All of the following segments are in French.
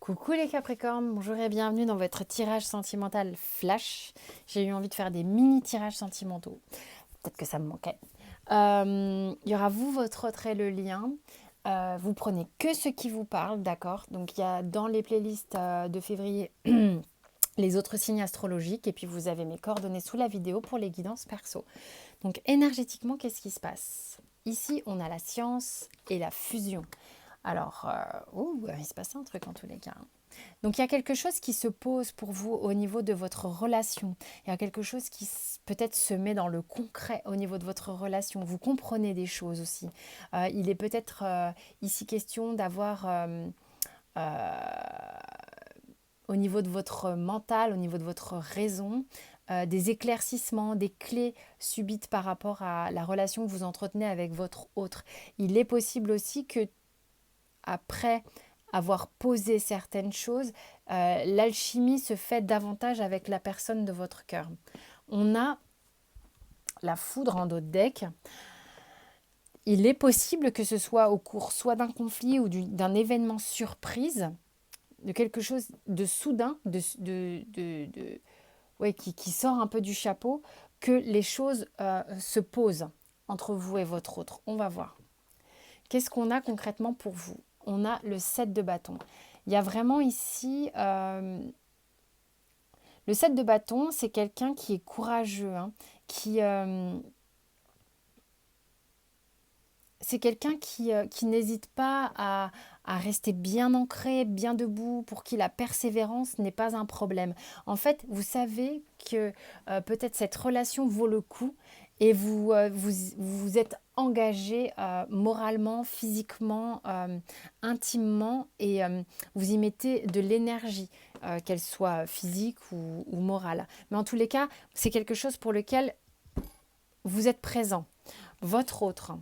Coucou les Capricornes, bonjour et bienvenue dans votre tirage sentimental flash. J'ai eu envie de faire des mini tirages sentimentaux. Peut-être que ça me manquait. Il y aura vous, votre autre et le lien. Vous prenez que ce qui vous parle, d'accord? Donc il y a dans les playlists de février les autres signes astrologiques et puis vous avez mes coordonnées sous la vidéo pour les guidances perso. Donc énergétiquement, qu'est-ce qui se passe? Ici, on a la science et la fusion. Alors, il se passe un truc en tous les cas, hein. Donc il y a quelque chose qui se pose pour vous au niveau de votre relation. Il y a quelque chose qui peut-être se met dans le concret au niveau de votre relation. Vous comprenez des choses aussi. Il est peut-être ici question d'avoir au niveau de votre mental, au niveau de votre raison, des éclaircissements, des clés subites par rapport à la relation que vous entretenez avec votre autre. Il est possible aussi que après avoir posé certaines choses, l'alchimie se fait davantage avec la personne de votre cœur. On a la foudre en dos de deck. Il est possible que ce soit au cours soit d'un conflit ou d'un événement surprise, de quelque chose de soudain, ouais, qui sort un peu du chapeau, que les choses se posent entre vous et votre autre. On va voir. Qu'est-ce qu'on a concrètement pour vous? On a le 7 de bâton. Il y a vraiment ici... le 7 de bâton, c'est quelqu'un qui est courageux, hein, c'est quelqu'un qui n'hésite pas à rester bien ancré, bien debout, pour qui la persévérance n'est pas un problème. En fait, vous savez que peut-être cette relation vaut le coup et vous êtes engagé moralement, physiquement, intimement et vous y mettez de l'énergie, qu'elle soit physique ou morale. Mais en tous les cas, c'est quelque chose pour lequel vous êtes présent. Votre autre.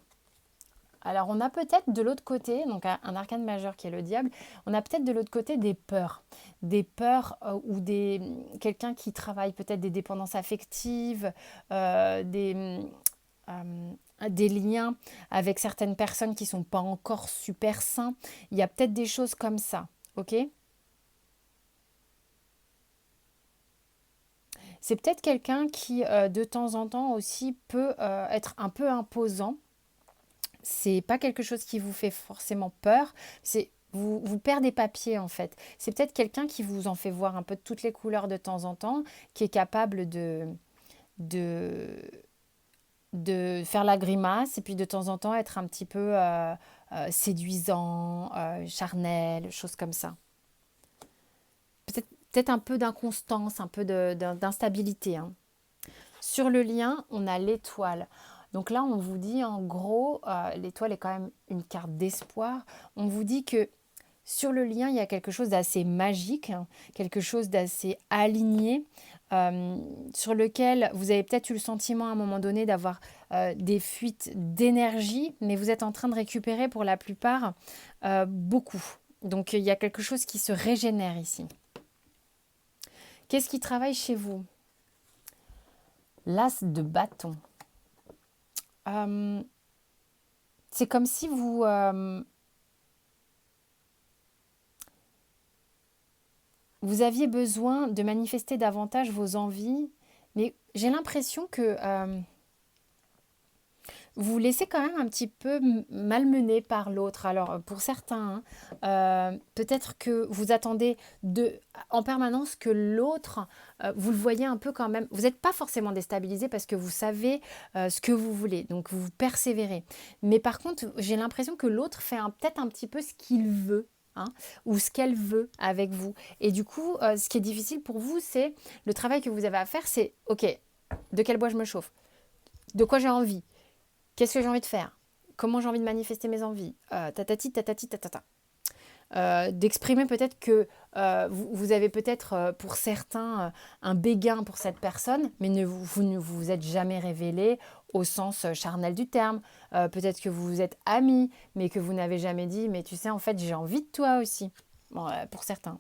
Alors on a peut-être de l'autre côté, donc un arcane majeur qui est le diable, on a peut-être de l'autre côté des peurs ou quelqu'un qui travaille peut-être des dépendances affectives, des liens avec certaines personnes qui ne sont pas encore super sains. Il y a peut-être des choses comme ça, ok? C'est peut-être quelqu'un qui de temps en temps aussi peut être un peu imposant. C'est pas quelque chose qui vous fait forcément peur, c'est vous perdez papier en fait. C'est peut-être quelqu'un qui vous en fait voir un peu de toutes les couleurs de temps en temps, qui est capable de, de faire la grimace et puis de temps en temps être un petit peu séduisant, charnel, choses comme ça. Peut-être un peu d'inconstance, un peu d'instabilité, hein. Sur le lien, on a l'étoile. Donc là, on vous dit en gros, l'étoile est quand même une carte d'espoir. On vous dit que sur le lien, il y a quelque chose d'assez magique, hein, quelque chose d'assez aligné, sur lequel vous avez peut-être eu le sentiment à un moment donné d'avoir des fuites d'énergie, mais vous êtes en train de récupérer pour la plupart beaucoup. Donc il y a quelque chose qui se régénère ici. Qu'est-ce qui travaille chez vous? L'as de bâton. Euh, c'est comme si vous aviez besoin de manifester davantage vos envies, mais j'ai l'impression que vous vous laissez quand même un petit peu malmener par l'autre. Alors pour certains, hein, peut-être que vous attendez en permanence que l'autre, vous le voyez un peu quand même. Vous n'êtes pas forcément déstabilisé parce que vous savez ce que vous voulez, donc vous persévérez. Mais par contre, j'ai l'impression que l'autre fait peut-être un petit peu ce qu'il veut, hein, ou ce qu'elle veut avec vous. Et du coup, ce qui est difficile pour vous, c'est le travail que vous avez à faire, c'est ok, de quel bois je me chauffe? De quoi j'ai envie? Qu'est-ce que j'ai envie de faire? Comment j'ai envie de manifester mes envies? Tatati, tatati, tatata. D'exprimer peut-être que vous avez peut-être pour certains un béguin pour cette personne, mais vous ne vous êtes jamais révélé au sens charnel du terme. Peut-être que vous vous êtes amis, mais que vous n'avez jamais dit, mais tu sais, en fait, j'ai envie de toi aussi. Bon, pour certains.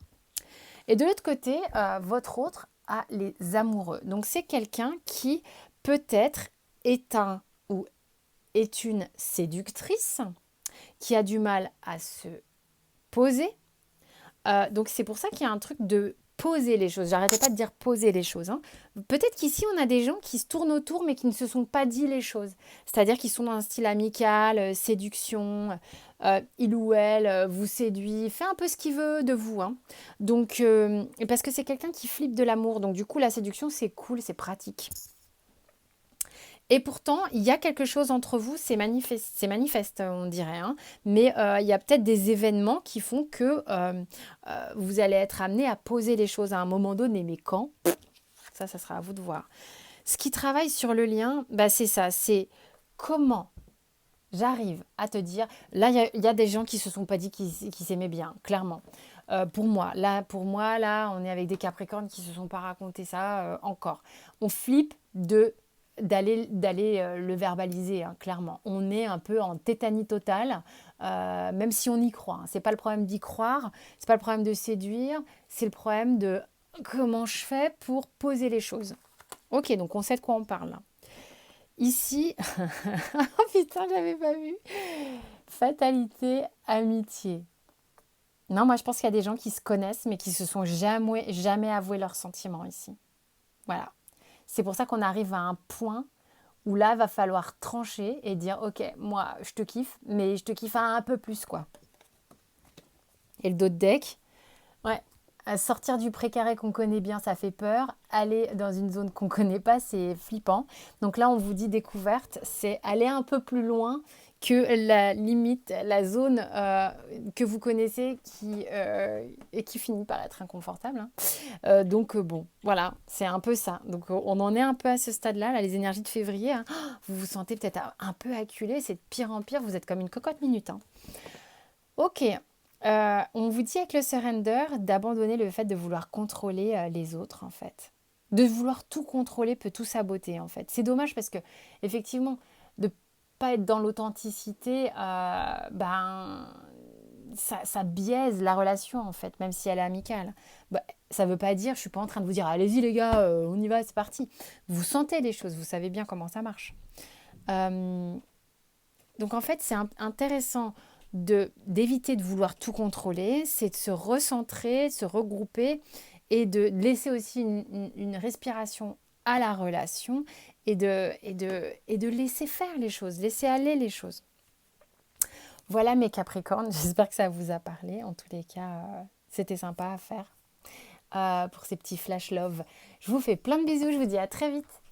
Et de l'autre côté, votre autre a les amoureux. Donc c'est quelqu'un qui peut-être est un ou est une séductrice qui a du mal à se poser, Donc c'est pour ça qu'il y a un truc de poser les choses. J'arrêtais pas de dire poser les choses, hein. Peut-être qu'ici, on a des gens qui se tournent autour, mais qui ne se sont pas dit les choses. C'est-à-dire qu'ils sont dans un style amical, séduction, il ou elle vous séduit, fait un peu ce qu'il veut de vous, hein. Donc, parce que c'est quelqu'un qui flippe de l'amour. Donc, du coup, la séduction, c'est cool, c'est pratique. Et pourtant, il y a quelque chose entre vous, c'est manifeste, on dirait, hein. Mais il y a peut-être des événements qui font que vous allez être amené à poser les choses à un moment donné. Mais quand? Ça sera à vous de voir. Ce qui travaille sur le lien, bah, c'est ça, c'est comment j'arrive à te dire. Là, il y a des gens qui se sont pas dit qu'ils s'aimaient bien, clairement. Pour moi, là, on est avec des Capricornes qui se sont pas raconté ça encore. On flippe d'aller le verbaliser, hein, clairement. On est un peu en tétanie totale, même si on y croit, hein. C'est pas le problème d'y croire, c'est pas le problème de séduire, c'est le problème de comment je fais pour poser les choses. Ok, donc on sait de quoi on parle là. Ici, oh putain, j'avais pas vu. Fatalité, amitié. Non, moi je pense qu'il y a des gens qui se connaissent mais qui se sont jamais avoué leurs sentiments ici. Voilà. C'est pour ça qu'on arrive à un point où là, va falloir trancher et dire, ok, moi, je te kiffe, mais je te kiffe un peu plus, quoi. Et le dos de deck, ouais, sortir du précaré qu'on connaît bien, ça fait peur. Aller dans une zone qu'on connaît pas, c'est flippant. Donc là, on vous dit découverte, c'est aller un peu plus loin que la limite, la zone que vous connaissez et qui finit par être inconfortable, hein. Donc bon, voilà, c'est un peu ça. Donc on en est un peu à ce stade-là, là, les énergies de février, hein. Vous vous sentez peut-être un peu acculé, c'est de pire en pire, vous êtes comme une cocotte minute, hein. Ok, on vous dit avec le surrender d'abandonner le fait de vouloir contrôler les autres, en fait. De vouloir tout contrôler peut tout saboter, en fait. C'est dommage parce que, effectivement, de pas être dans l'authenticité, ben, ça biaise la relation, en fait, même si elle est amicale. Bah, ça veut pas dire, je suis pas en train de vous dire, allez-y les gars, on y va, c'est parti. Vous sentez les choses, vous savez bien comment ça marche. Euh, donc en fait, c'est intéressant d'éviter de vouloir tout contrôler, c'est de se recentrer, de se regrouper et de laisser aussi une respiration à la relation et de laisser faire les choses, laisser aller les choses. Voilà mes Capricornes, j'espère que ça vous a parlé. En tous les cas, c'était sympa à faire pour ces petits flash love. Je vous fais plein de bisous, je vous dis à très vite.